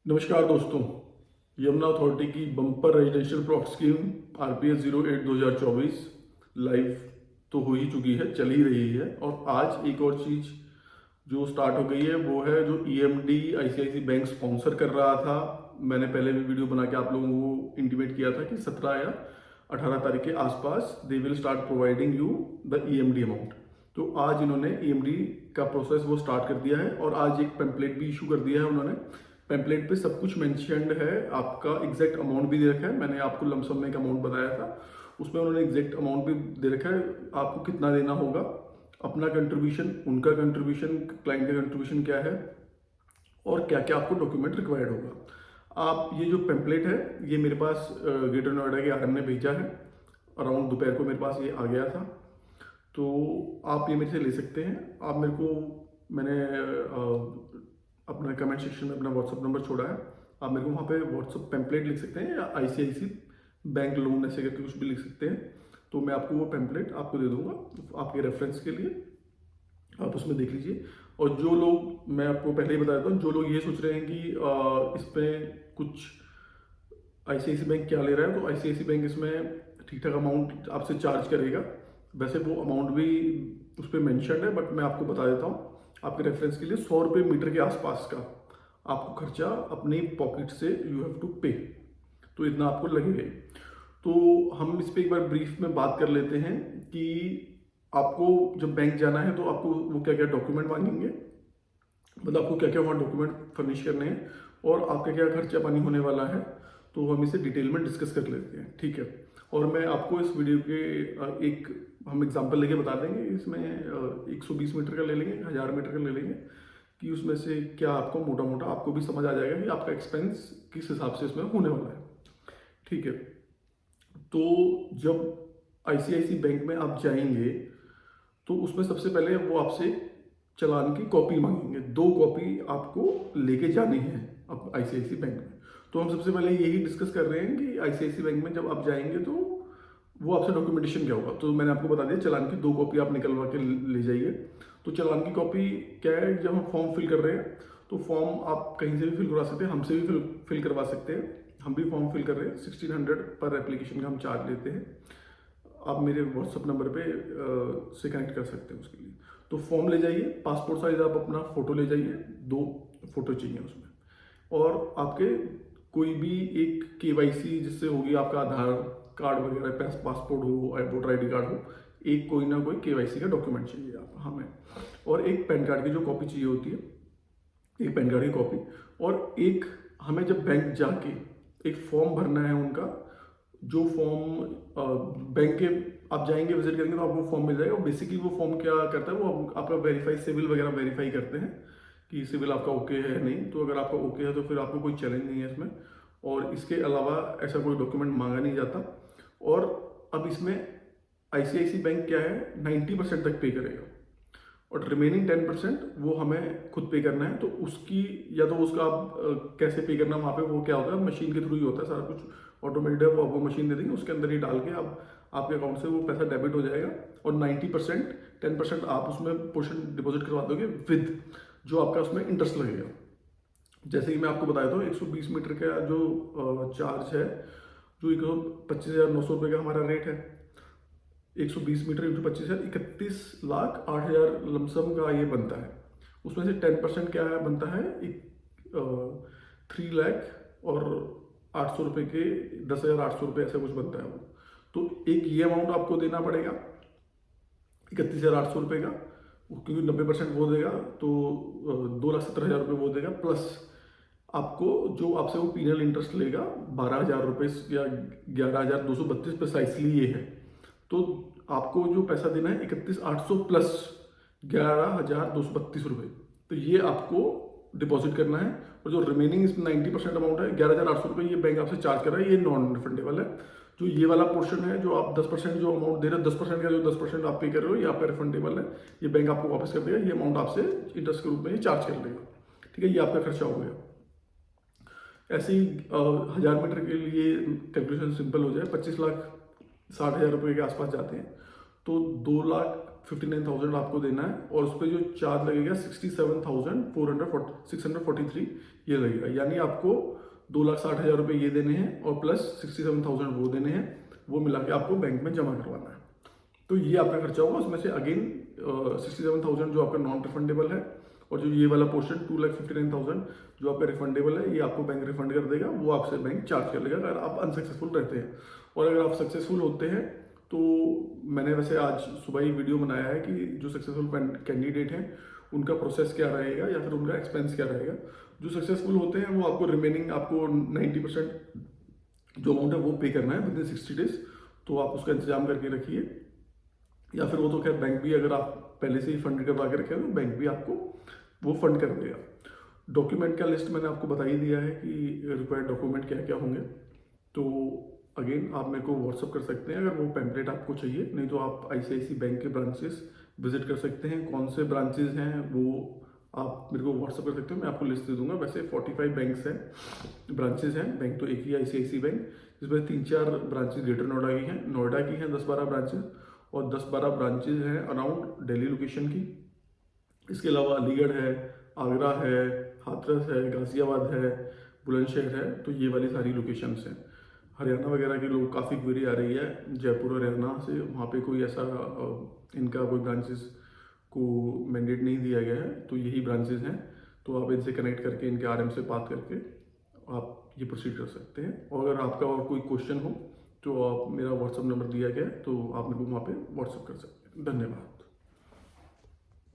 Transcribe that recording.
नमस्कार दोस्तों। यमुना अथॉरिटी की bumper residential plot scheme RPS 08 2024 live तो हो ही चुकी है, चल ही रही है। और आज एक और चीज़ जो स्टार्ट हो गई है वो है जो EMD ICICI बैंक स्पॉन्सर कर रहा था। मैंने पहले भी वीडियो बना के आप लोगों को इंटीमेट किया था कि 17 या 18 तारीख के आसपास they will start providing you the EMD amount. तो आज इन्होंने EMD का प्रोसेस वो स्टार्ट कर दिया है और आज एक पेम्पलेट भी इशू कर दिया है उन्होंने। पेम्पलेट पे सब कुछ मेंशन्ड है, आपका एग्जैक्ट अमाउंट भी दे रखा है। मैंने आपको लमसम में एक अमाउंट बताया था, उसमें उन्होंने एग्जैक्ट अमाउंट भी दे रखा है, आपको कितना देना होगा, अपना कंट्रीब्यूशन, उनका कंट्रीब्यूशन, क्लाइंट का कंट्रीब्यूशन क्या है और क्या क्या आपको डॉक्यूमेंट रिक्वायर्ड होगा। आप ये जो पेम्पलेट है ये मेरे पास ग्रेटर नोएडा के RM ने भेजा है। अराउंड दोपहर को मेरे पास ये आ गया था, तो आप ये मेरे से ले सकते हैं। आप मेरे को, मैंने अपना कमेंट सेक्शन में अपना व्हाट्सअप नंबर छोड़ा है, आप मेरे को वहाँ पे व्हाट्सअप पेम्पलेट लिख सकते हैं या ICICI बैंक लोन ऐसे करके कुछ भी लिख सकते हैं। तो मैं आपको वो पेम्पलेट आपको दे दूंगा आपके रेफरेंस के लिए, आप उसमें देख लीजिए। और जो लोग, मैं आपको पहले ही बता देता हूँ, जो लोग ये सोच रहे हैं कि इस पर कुछ ICICI बैंक क्या ले रहा है, तो ICICI बैंक इसमें ठीक ठाक अमाउंट आपसे चार्ज करेगा। वैसे वो अमाउंट भी उस पर मैंशनड है, बट मैं आपको बता देता हूँ आपके रेफरेंस के लिए। 100 रुपये मीटर के आसपास का आपको खर्चा अपनी पॉकेट से यू हैव टू पे, तो इतना आपको लगेगा। तो हम इस पर एक बार ब्रीफ में बात कर लेते हैं कि आपको जब बैंक जाना है तो आपको वो क्या क्या डॉक्यूमेंट मांगेंगे, मतलब आपको क्या क्या वहाँ डॉक्यूमेंट फर्निश करने हैं और आपका क्या खर्चा पानी होने वाला है। तो हम इसे डिटेल में डिस्कस कर लेते हैं, ठीक है। और मैं आपको इस वीडियो के एक हम एग्जांपल लेके बता देंगे। इसमें 120 मीटर का ले लेंगे, 1000 मीटर का ले लेंगे, कि उसमें से क्या आपको मोटा मोटा आपको भी समझ आ जाएगा कि आपका एक्सपेंस किस हिसाब से इसमें होने वाला है, ठीक है। तो जब ICICI बैंक में आप जाएंगे तो उसमें सबसे पहले वो आपसे चालान की कॉपी मांगेंगे। 2 कॉपी आपको लेके जानी है अब ICICI बैंक में। तो हम सबसे पहले यही डिस्कस कर रहे हैं कि ICICI बैंक में जब आप जाएंगे तो वो आपसे डॉक्यूमेंटेशन क्या होगा। तो मैंने आपको बता दिया, चालान की 2 कॉपी आप निकलवा के ले जाइए। तो चालान की कॉपी क्या है, जब हम फॉर्म फिल कर रहे हैं तो फॉर्म आप कहीं से भी फिल करवा सकते हैं, हमसे भी फिल करवा सकते हैं। हम भी फॉर्म फिल कर रहे हैं, 1600 पर एप्लीकेशन का हम चार्ज लेते हैं। आप मेरे व्हाट्सअप नंबर पे से कनेक्ट कर सकते हैं उसके लिए। तो फॉर्म ले जाइए, पासपोर्ट साइज आप अपना फ़ोटो ले जाइए, 2 फोटो चाहिए उसमें। और आपके कोई भी एक KYC जिससे होगी, आपका आधार कार्ड वगैरह, पासपोर्ट हो, वोटर ID कार्ड हो, एक कोई ना कोई KYC का डॉक्यूमेंट चाहिए आप हमें। और एक पैन कार्ड की जो कॉपी चाहिए होती है, एक पैन कार्ड की कॉपी। और एक हमें जब बैंक जाके एक फॉर्म भरना है उनका, जो फॉर्म बैंक के आप जाएंगे, विजिट करेंगे तो आपको फॉर्म मिल जाएगा। बेसिकली वो फॉर्म क्या करता है, वो आपका वेरीफाई, सिविल वगैरह वेरीफाई करते हैं कि सिविल आपका ओके है नहीं। तो अगर आपका ओके है तो फिर आपको कोई चैलेंज नहीं है इसमें, और इसके अलावा ऐसा कोई डॉक्यूमेंट मांगा नहीं जाता। और अब इसमें ICICI बैंक क्या है, 90% तक पे करेगा और रिमेनिंग 10% वो हमें खुद पे करना है। तो उसकी, या तो उसका आप कैसे पे करना, वहाँ पे वो क्या होता है, मशीन के थ्रू ही होता है सारा कुछ, ऑटोमेटेड है। वो आपको मशीन दे देंगे, उसके अंदर ही डाल के आप आपके अकाउंट से वो पैसा डेबिट हो जाएगा। और 90% 10% आप उसमें पोर्शन डिपॉजिट करवा दोगे विद जो आपका उसमें इंटरेस्ट लगेगा। जैसे कि मैं आपको बताया था, 120 मीटर का जो चार्ज है, जो 25,900 रुपये का हमारा रेट है, 120 मीटर इंटू 25,000, 31,08,000 लमसम का ये बनता है। उसमें से 10% क्या है बनता है, 3 लाख और 800 रुपये के, 10,800 रुपये ऐसा कुछ बनता है वो। तो एक ये अमाउंट आपको देना पड़ेगा 31,800 रुपये का, क्योंकि 90% वो देगा, तो 2,70,000 रुपये वो देगा। प्लस आपको जो आपसे वो पीनल इंटरेस्ट लेगा 12,000 रुपये या 11,232 प्रिसाइसली ये है। तो आपको जो पैसा देना है 31,800 प्लस 11,232 रुपये, तो ये आपको डिपॉजिट करना है। और जो रिमेनिंग इसमें 90% अमाउंट है, 11,800 रुपये, ये बैंक आपसे चार्ज कर रहा है, ये नॉन रिफंडेबल है। जो ये वाला पोर्शन है, जो आप 10% जो अमाउंट दे रहे हो, 10% का जो 10% आप पे कर रहे हो, ये आपका रिफंडेबल है। ये बैंक आपको वापस कर देगा, ये अमाउंट आपसे इंटरेस्ट के रूप में ये चार्ज कर देगा, ठीक है। ये आपका खर्चा हो गया। ऐसे ही 1000 मीटर के लिए कैलकुलेशन सिंपल हो जाए, 25,60,000 रुपये के आसपास जाते हैं। तो 2 लाख 59,000 आपको देना है और उस पर जो चार्ज लगेगा 67,643 ये लगेगा। यानी आपको 2,60,000 रुपये ये देने हैं और प्लस 67,000 वो देने हैं, वो मिला के आपको बैंक में जमा करवाना है। तो ये आपका खर्चा होगा। उसमें से अगेन 67,000 जो आपका नॉन रिफंडेबल है और जो ये वाला पोर्शन 2,59,000 जो आपका रिफंडेबल है, ये आपको बैंक रिफंड कर देगा, वो आपसे बैंक चार्ज कर लेगा अगर आप अनसक्सेसफुल रहते हैं। और अगर आप सक्सेसफुल होते हैं तो मैंने वैसे आज सुबह ही वीडियो बनाया है कि जो सक्सेसफुल कैंडिडेट हैं उनका प्रोसेस क्या रहेगा या फिर उनका एक्सपेंस क्या रहेगा। जो सक्सेसफुल होते हैं वो आपको रिमेनिंग आपको 90% जो अमाउंट है वो पे करना है विद इन 60 डेज। तो आप उसका इंतजाम करके रखिए, या फिर वो तो खैर बैंक भी अगर आप पहले से ही फंड करवा के रखे हैं तो बैंक भी आपको वो फंड कर देगा। डॉक्यूमेंट का लिस्ट मैंने आपको बता ही दिया है कि रिक्वायर्ड डॉक्यूमेंट क्या क्या होंगे। तो अगेन आप मेरे को व्हाट्सअप कर सकते हैं अगर वो पैम्पलेट आपको चाहिए, नहीं तो आप ICICI बैंक के ब्रांचेस विजिट कर सकते हैं। कौन से ब्रांचेस हैं वो आप मेरे को व्हाट्सअप कर सकते हो, मैं आपको लिस्ट दे दूंगा। वैसे 45 बैंक्स हैं, ब्रांचेस हैं। बैंक तो एक ही ICICI बैंक, जिसमें 3-4 ब्रांचेस ग्रेटर नोएडा की हैं, नोएडा की हैं 10-12 ब्रांचेस और 10-12 ब्रांचेज हैं अराउंड दिल्ली लोकेशन की। इसके अलावा अलीगढ़ है, आगरा है, हाथरस है, गाजियाबाद है, बुलंदशहर है। तो ये वाली सारी लोकेशंस हैं। हरियाणा वगैरह के लोग काफ़ी क्वेरी आ रही है जयपुर हरियाणा से, वहाँ पे कोई ऐसा इनका कोई ब्रांचेस को मैंडेट नहीं दिया गया है, तो यही ब्रांचेस हैं। तो आप इनसे कनेक्ट करके इनके RM से बात करके आप ये प्रोसीड कर सकते हैं। और अगर आपका और कोई क्वेश्चन हो तो आप मेरा व्हाट्सअप नंबर दिया गया है, तो आप मेरे को वहाँ पे व्हाट्सअप कर सकते हैं। धन्यवाद।